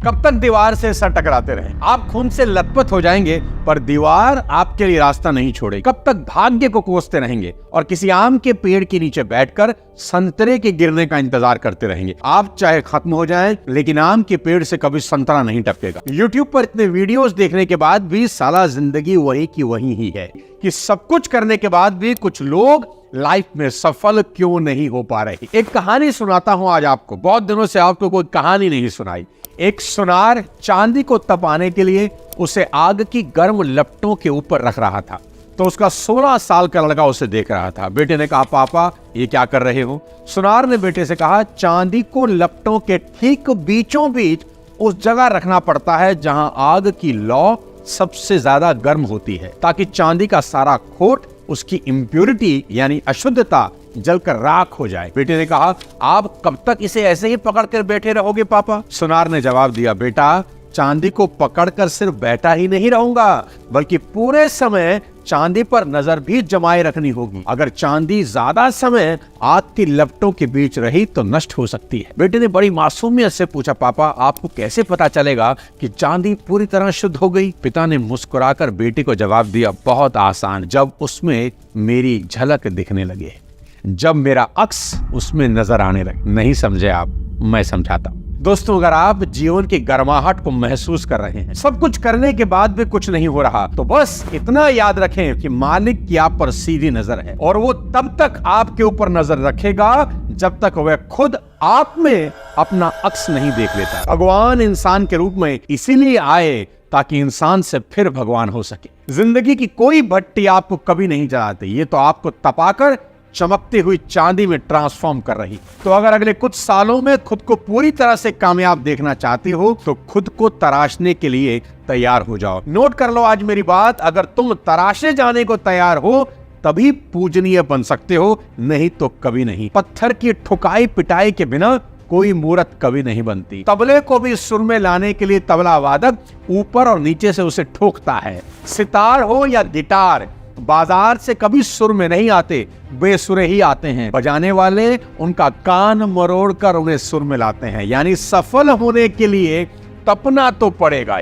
कब तक दीवार से सर टकराते रहे? आप खून से लथपथ हो जाएंगे पर दीवार आपके लिए रास्ता नहीं छोड़ेगी। कब तक भाग्य को कोसते रहेंगे और किसी आम के पेड़ के नीचे बैठकर संतरे के गिरने का इंतजार करते रहेंगे? आप चाहे खत्म हो जाएं, लेकिन आम के पेड़ से कभी संतरा नहीं टपकेगा। YouTube पर इतने वीडियोस देखने के बाद भी साला जिंदगी वही की वही ही है कि सब कुछ करने के बाद भी कुछ लोग लाइफ में सफल क्यों नहीं हो पा रहे। एक कहानी सुनाता हूं आज आपको। बहुत दिनों से आपको कोई कहानी नहीं सुनाई। एक सुनार चांदी को तपाने के लिए उसे आग की गर्म लपटों के ऊपर रख रहा था, तो उसका 16 साल का लड़का उसे देख रहा था। बेटे ने कहा, पापा ये क्या कर रहे हो? सुनार ने बेटे से कहा, चांदी को लपटों के ठीक बीचों बीच उस जगह रखना पड़ता है जहां आग की लौ सबसे ज्यादा गर्म होती है, ताकि चांदी का सारा खोट, उसकी इम्प्योरिटी यानी अशुद्धता जलकर राख हो जाए। बेटे ने कहा, आप कब तक इसे ऐसे ही पकड़कर बैठे रहोगे पापा? सुनार ने जवाब दिया, बेटा चांदी को पकड़कर सिर्फ बैठा ही नहीं रहूंगा, बल्कि पूरे समय चांदी पर नजर भी जमाए रखनी होगी। अगर चांदी ज्यादा समय आग की लपटों के बीच रही तो नष्ट हो सकती है। बेटे ने बड़ी मासूमियत से पूछा, पापा आपको कैसे पता चलेगा कि चांदी पूरी तरह शुद्ध हो गई? पिता ने मुस्कुराकर बेटे को जवाब दिया, बहुत आसान, जब उसमें मेरी झलक दिखने लगे, जब मेरा अक्स उसमें नजर आने लगे। नहीं समझे आप? मैं समझाता हूं। दोस्तों, अगर आप जीवन की गर्माहट को महसूस कर रहे हैं, सब कुछ करने के बाद भी कुछ नहीं हो रहा, तो बस इतना याद रखें कि मालिक की आप पर सीधी नजर है, और वो तब तक आपके ऊपर नजर रखेगा जब तक वह खुद आप में अपना अक्स नहीं देख लेता। भगवान इंसान के रूप में इसीलिए आए ताकि इंसान से फिर भगवान हो सके। जिंदगी की कोई भट्टी आपको कभी नहीं जलाती, ये तो आपको तपाकर चमकती हुई चांदी में ट्रांसफॉर्म कर रही। तो अगर अगले कुछ सालों में खुद को पूरी तरह से कामयाब देखना चाहती हो तो खुद को तराशने के लिए तैयार हो जाओ। नोट कर लो आज मेरी बात, अगर तुम तराशे जाने को तैयार हो तभी पूजनीय बन सकते हो, नहीं तो कभी नहीं। पत्थर की ठुकाई पिटाई के बिना कोई मूर्त कभी नहीं बनती। तबले को भी सुर में लाने के लिए तबला वादक ऊपर और नीचे से उसे ठोकता है। सितार हो या गिटार बाजार से कभी सुर में नहीं आते, बेसुरे ही आते हैं। बजाने वाले उनका कान मरोड़ कर उन्हें सुर में लाते हैं। यानी सफल होने के लिए तपना तो पड़ेगा।